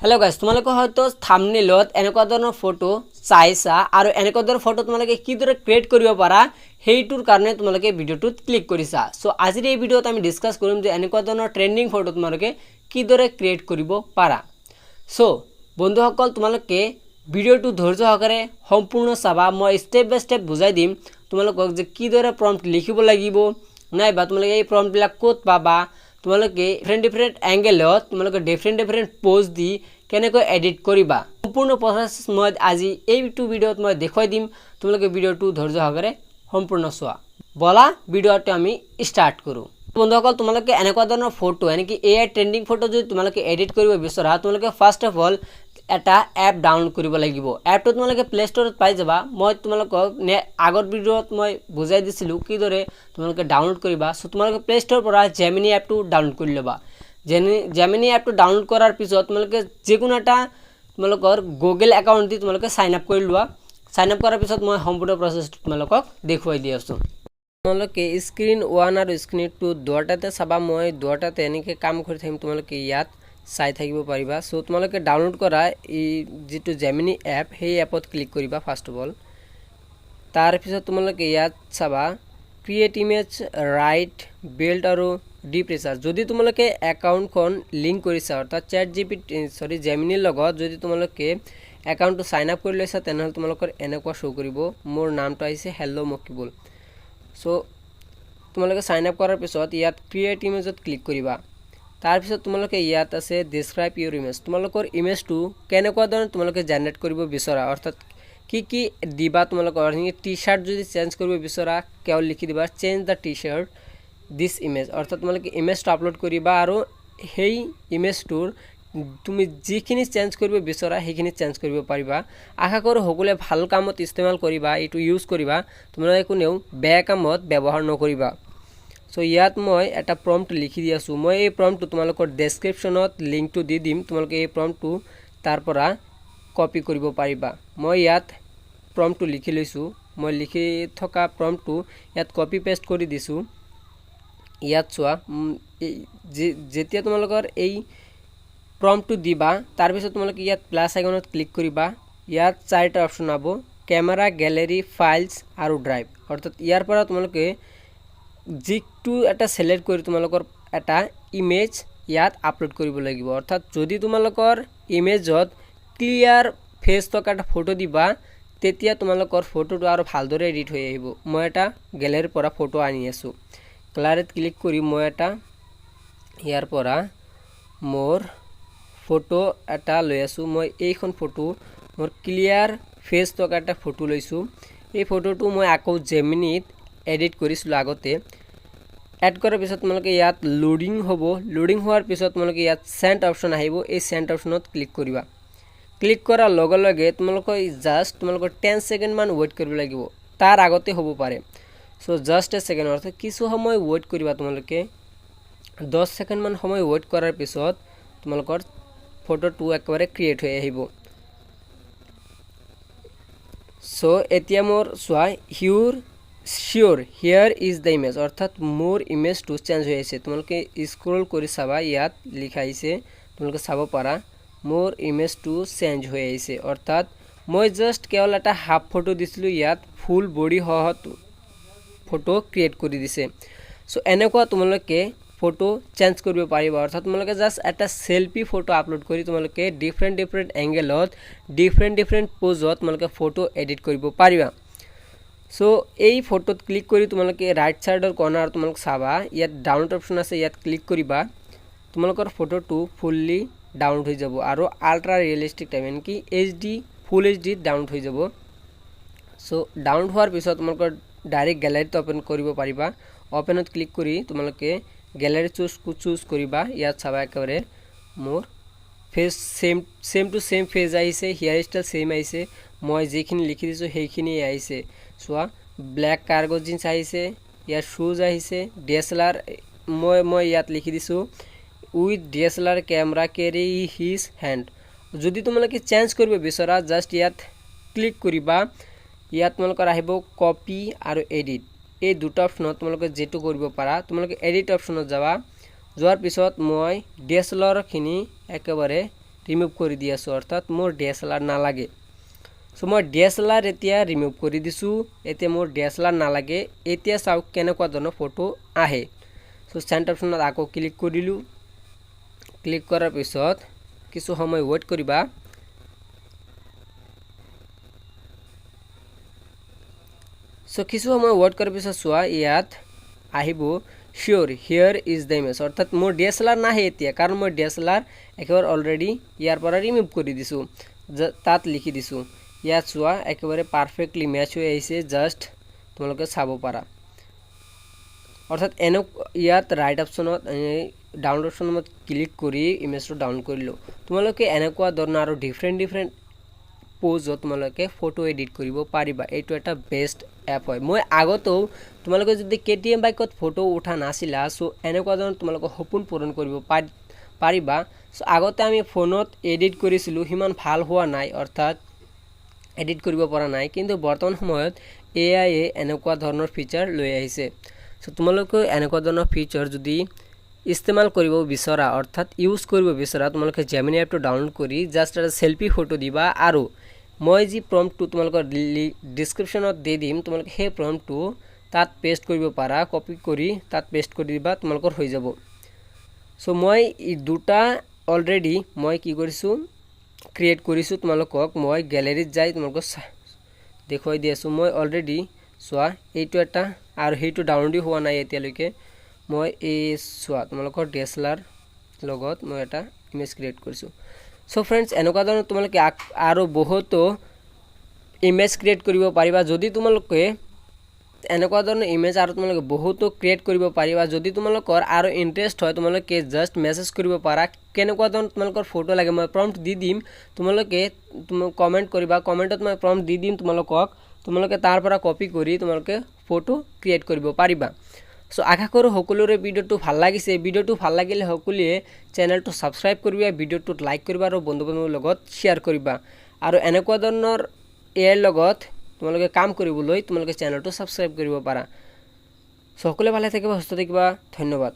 Hello guys তোমালোকে হয়তো থাম্বনেলত এনেকুৱা ধৰণৰ ফটো চাইছা আৰু এনেকুৱা ধৰণৰ ফটো তোমালোকে কিদৰে ক্ৰিয়েট কৰিব পাৰা হেইটোৰ কাৰণে তোমালোকে ভিডিওটোত ক্লিক কৰিছা সো আজিৰ এই ভিডিওত আমি ডিসকাস কৰিম যে এনেকুৱা ধৰণৰ ট্ৰেন্ডিং ফটো তোমালোকে কিদৰে ক্ৰিয়েট কৰিব পাৰা সো বন্ধুসকল তোমালোকে ভিডিওটো ধৈৰ্য সহকাৰে সম্পূৰ্ণ চাবা মই স্টেপ বাই স্টেপ বুজাই দিম তোমালোকক যে কিদৰে প্ৰম্পট লিখিব লাগিব নাইবা তোমালোকে এই প্ৰম্পটবিলাক ক'ত পাবা তোমালোকে ডিফাৰেন্ট এঙ্গেলত তোমালোকে ডিফাৰেন্ট পোজ দি কেনেকৈ এডিট কৰিবা সম্পূৰ্ণ প্ৰসেস মই আজি এইটো ভিডিওত মই দেখাই দিম তোমালোকে ভিডিওটো ধৈৰ্য সহকাৰে সম্পূৰ্ণ চোৱা বলা ভিডিওটো আমি স্টাৰ্ট কৰো বন্ধুসকল তোমালোকে এনেকুৱা ধৰণৰ ফটো এনেকি এআই ট্ৰেন্ডিং ফটো যদি তোমালোকে এডিট কৰিব বিচৰা তোমালোকে ফাৰ্স্ট অফ অল এটা এপ ডাউনলোড কৰিব লাগিব এপটো তোমালোকে প্লে ষ্টৰত পাই যাবা মই তোমালোকক আগৰ ভিডিওত মই বুজাই দিছিলো কিদৰে তোমালোকে ডাউনলোড কৰিবা সো তোমালোকে প্লে ষ্টৰৰ পৰা জেমিনি এপটো ডাউনলোড কৰি লবা জেমিনি এপটো ডাউনলোড কৰাৰ পিছত তোমালোকে যিকোনো এটা তোমালোকৰ গুগল একাউণ্ট দি তোমালোকে সাইন আপ কৰি লোৱা সাইন আপ কৰাৰ পিছত মই সম্পূৰ্ণ প্ৰসেসটো তোমালোকক দেখুৱাই দি আছো তোমালোকে স্ক্ৰীন 1 আৰু স্ক্ৰীন 2 দুটাতে চাবা মই দুটাতে এনেকৈ কাম কৰি থাকিম তোমালোকে ইয়াত চাই থাকিব পাৰিবা সো তোমালোকে ডাউনলোড কৰা এই যেটো জেমিনি এপ সেই এপত ক্লিক কৰিবা ফাৰ্স্ট অফ অল তাৰ পিছত তোমালোকে ইয়াত চাবা ক্ৰিয়েট ইমেজ ৰাইট বিল্ড আৰু ডিপ্ৰেছাৰ যদি তোমালোকে একাউণ্টখন লিংক কৰিছা অৰ্থাৎ চ্যাট জেমিনিৰ লগত যদি তোমালোকে একাউণ্টটো সাইন আপ কৰি লৈছা তেনেহলে তোমালোকৰ এনেকুৱা শো কৰিব মোৰ নামটো আহিছে হেল্লো মকিবুল সো তোমালোকে সাইন আপ কৰাৰ পিছত ইয়াত ক্ৰিয়েট ইমেজত ক্লিক কৰিবা তাৰ পিছত তোমালোকে ইয়াত আছে ডেসক্ৰাইব ইউৰ ইমেজ তোমালোকৰ ইমেজটো কেনেকুৱা ধৰণৰ তোমালোকে জেনাৰেট কৰিব বিচৰা অৰ্থাৎ কি দিবা তোমালোকৰ টি-শাৰ্ট যদি চেঞ্জ কৰিব বিচৰা কেৱল লিখি দিবা change da T-shirt this image অৰ্থাৎ তোমালোকে ইমেজটো আপলোড কৰিবা আৰু সেই ইমেজটোৰ তুমি যিখিনি চেঞ্জ কৰিব বিচৰা সেইখিনি চেঞ্জ কৰিব পাৰিবা আশা কৰো সকলোৱে ভাল কামত ইস্তেমাল কৰিবা এটো ইউজ কৰিবা তোমালোকে কোনেও বেয়া কামত ব্যৱহাৰ নকৰিবা সো ইয়াত মই এটা প্ৰম্পট লিখি দি আছো মই এই প্ৰম্পটটো তোমালোকৰ ডেসক্ৰিপচনত লিংকটো দি দিম তোমালোকে এই প্ৰম্পটটো তাৰ পৰা কপি কৰিব পাৰিবা মই ইয়াত প্ৰম্পটটো লিখি লৈছো মই লিখি থকা প্ৰম্পটটো ইয়াত কপি পেস্ট কৰি দিছো ইয়াত চোৱা যেতিয়া তোমালোকৰ এই প্ৰম্পটটো দিবা তাৰ পিছত তোমালোকে ইয়াত প্লাস আইকনত ক্লিক কৰিবা ইয়াত চাৰিটা অপচন আব ক্যামেৰা গ্যালাৰি ফাইলস আৰু ড্ৰাইভ অৰ্থাৎ ইয়াৰ পৰা তোমালোকে যিটো এটা সিলেক্ট কৰি তোমালোকৰ এটা ইমেজ ইয়াত আপলোড কৰিব লাগিব অৰ্থাৎ যদি তোমালোকৰ ইমেজত ক্লিয়াৰ ফেস থকা এটা ফটো দিবা তেতিয়া তোমালোকৰ ফটোটো আৰু ভালদৰে এডিট হৈ আহিব মই এটা গ্যালাৰিৰ পৰা ফটো আনি আছো ক্লাৰত ক্লিক কৰি মই এটা ইয়াৰ পৰা মোৰ ফটো এটা লৈ আছো মই এইখন ফটো মোৰ ক্লিয়াৰ ফেস থকা এটা ফটো লৈছো এই ফটোটো মই আকৌ জেমিনিত এডিট কৰিছিলো আগতে এড কৰাৰ পিছত তোমালোকে ইয়াত লোডিং হ'ব লোডিং হোৱাৰ পিছত তোমালোকে ইয়াত সেন্ড অপচন আহিব এই সেন্ড অপচনত ক্লিক কৰিবা ক্লিক কৰাৰ লগে লগে তোমালোকে জাস্ট তোমালোকৰ 10 সেকেন্ড মান ওয়েট কৰিব লাগিব তাৰ আগতে হ'ব পাৰে সো জাস্ট এ সেকেন্ড অৰ্থাৎ কিছু সময় ওয়েট কৰিবা তোমালোকে 10 সেকেন্ড মান সময় ওয়েট কৰাৰ পিছত তোমালোকৰ ফটোটো একেবাৰে ক্ৰিয়েট হৈ আহিব সো এতিয়া মোৰ সোৱা Sure, here is the image অৰ্থাৎ মোৰ ইমেজটো চেঞ্জ হৈ আছে তোমালোকে স্ক্ৰল কৰি চাবা ইয়াত লিখা আছে তোমালোকে চাব পাৰা মোৰ ইমেজটো চেঞ্জ হৈ আছে অৰ্থাৎ মই জাস্ট কেৱল এটা হাফ ফটো দিছিলো ইয়াত ফুল বডি সহত ফটো ক্ৰিয়েট কৰি দিছে সো এনেকুৱা তোমালোকে ফটো চেঞ্জ কৰিব পাৰিবা অৰ্থাৎ তোমালোকে জাস্ট এটা সেলফি ফটো আপলোড কৰি তোমালোকে ডিফাৰেন্ট এঙ্গেলত ডিফাৰেন্ট পোজত তোমালোকে ফটো এডিট কৰিব পাৰিবা সো এই ফটোত ক্লিক কৰি তোমালোকে ৰাইট সাইডৰ কৰ্নাৰ তোমালোক চাবা ইয়াত ডাউনলোড অপচন আছে ইয়াত ক্লিক কৰিবা তোমালোকৰ ফটোটো ফুললি ডাউনলোড হৈ যাব আৰু আল্ট্ৰা ৰিয়েলিস্টিক টাইপ এনকি এইচডি ফুল এইচডি ডাউনলোড হৈ যাব সো ডাউনলোড হোৱাৰ পিছত তোমালোকৰ ডাইৰেক্ট গ্যালাৰিত ওপেন কৰিব পাৰিবা ওপেনত ক্লিক কৰি তোমালোকে গ্যালাৰি চুজ কৰিবা ইয়াত চাবা একেবাৰে মোৰ face same to same face আহিছে হেয়াৰ ষ্টাইল সেম আহিছে মই যিখিনি লিখি দিছো সেইখিনি আহিছে সোৱা ব্ল্যাক কাৰ্গো জিন্স আহিছে ইয়াৰ শুজ আহিছে ডিএসএলআৰ মই ইয়াত লিখি দিছো with DSLR camera carry his hand যদি তোমালোকে চেঞ্জ কৰিব বিচৰা জাস্ট ইয়াত ক্লিক কৰিবা ইয়াত তোমালোকৰ আহিব কপি আৰু এডিট এই দুটা অপচনত তোমালোকে যেটো কৰিব পাৰা তোমালোকে এডিট অপচনত যাবা যোৱাৰ পিছত মই ডিএসএলআৰ খিনি একেবাৰে ৰিমুভ কৰি দি আছোঁ, অৰ্থাৎ মোৰ DSLR নালাগে। চ' মই DSLR এতিয়া ৰিমুভ কৰি দিছোঁ। এতিয়া মোৰ DSLR নালাগে। এতিয়া চাওক কেনেকুৱা ধৰণৰ ফটো আহে। চ' চেণ্ড অপশ্যনত আকৌ ক্লিক কৰিলোঁ। ক্লিক কৰাৰ পিছত কিছু সময় ৱেইট কৰিবা। চ' কিছু সময় ৱেইট কৰাৰ পিছত চোৱা ইয়াত আহিব শিয়'ৰ হিয়াৰ ইজ দ্য ইমেজ, অৰ্থাৎ মোৰ DSLR নাহে এতিয়া, কাৰণ মই DSLR একেবাৰে অলৰেডি ইয়াৰ পৰা ৰিমুভ কৰি দিছোঁ। তাত লিখি দিছোঁ। ইয়াত চোৱা একেবাৰে পাৰফেক্টলি মেচ হৈ আহিছে, জাষ্ট তোমালোকে চাব পাৰা। অৰ্থাৎ ইয়াত ৰাইট অপশ্যনত ডাউনলোড অপশ্যনত ক্লিক কৰি ইমেজটো ডাউনলোড কৰিলোঁ। তোমালোকে এনেকুৱা ধৰণৰ আৰু ডিফাৰেণ্ট প'জত তোমালোকে ফটো এডিট কৰিব পাৰিবা। এইটো এটা বেষ্ট এপ হয়। মই আগতেও তোমালোকে যদি KTM বাইকত ফটো উঠা নাছিলা, চ' এনেকুৱা ধৰণৰ তোমালোকে সপোন পূৰণ কৰিব পাৰিবা। চ' আগতে আমি ফোনত এডিট কৰিছিলোঁ, সিমান ভাল হোৱা নাই, অৰ্থাৎ এডিট কৰিব পৰা নাই। কিন্তু বৰ্তমান সময়ত AI এনেকুৱা ধৰণৰ ফিচাৰ লৈ আহিছে। চ' তোমালোকে এনেকুৱা ধৰণৰ ফিচাৰ যদি ইস্তেমাল কৰিব বিচৰা, অৰ্থাৎ ইউজ কৰিব বিচৰা, তোমালোকে জেমিনি এপটো ডাউনলোড কৰি জাষ্ট এটা চেল্ফি ফটো দিবা, আৰু মই যি প্ৰম্পটটো তোমালোকৰ ডিছক্ৰিপশ্যনত দি দিম, তোমালোকে সেই প্ৰম্পটটো তাত পেষ্ট কৰিব পাৰা। কপি কৰি তাত পেষ্ট কৰি দিবা, তোমালোকৰ হৈ যাব। চ' মই দুটা অলৰেডি মই কি কৰিছোঁ, ক্ৰিয়েট কৰিছোঁ। তোমালোকক মই গেলেৰীত যাই তোমালোকক দেখুৱাই দি আছোঁ। মই অলৰেডি চোৱা এইটো এটা, আৰু সেইটো ডাউনলোডেই হোৱা নাই এতিয়ালৈকে। মই এই চোৱা তোমালোকৰ DSLR লগত মই এটা ইমেজ ক্ৰিয়েট কৰিছোঁ। চ' ফ্ৰেণ্ডছ, এনেকুৱা ধৰণৰ তোমালোকে আৰু বহুতো ইমেজ ক্ৰিয়েট কৰিব পাৰিবা। যদি তোমালোকে এনেকুৱা ধৰণৰ ইমেজ আৰু তোমালোকে বহুতো ক্ৰিয়েট কৰিব পাৰিবা। যদি তোমালোকৰ আৰু ইণ্টাৰেষ্ট হয়, তোমালোকে জাষ্ট মেছেজ কৰিব পাৰা কেনেকুৱা ধৰণৰ তোমালোকৰ ফটো লাগে। মই প্ৰম্পট দি দিম, তোমালোকে কমেণ্ট কৰিবা। কমেণ্টত মই প্ৰম্পট দি দিম তোমালোকে তাৰ পৰা কপি কৰি তোমালোকে ফটো ক্ৰিয়েট কৰিব পাৰিবা। চ' আশা কৰোঁ সকলোৰে ভিডিঅ'টো ভাল লাগিছে। ভিডিঅ'টো ভাল লাগিলে সকলোৱে চেনেলটো ছাবস্ক্ৰাইব কৰিবা, ভিডিঅ'টোত লাইক কৰিবা আৰু বন্ধু বান্ধৱীৰ লগত শ্বেয়াৰ কৰিবা। আৰু এনেকুৱা ধৰণৰ AI লগত তোমালোকে কাম কৰিবলৈ তোমালোকে চেনেলটো ছাবস্ক্ৰাইব কৰিব পাৰা। সকলোৱে ভালে থাকিবা, সুস্থ থাকিবা। ধন্যবাদ।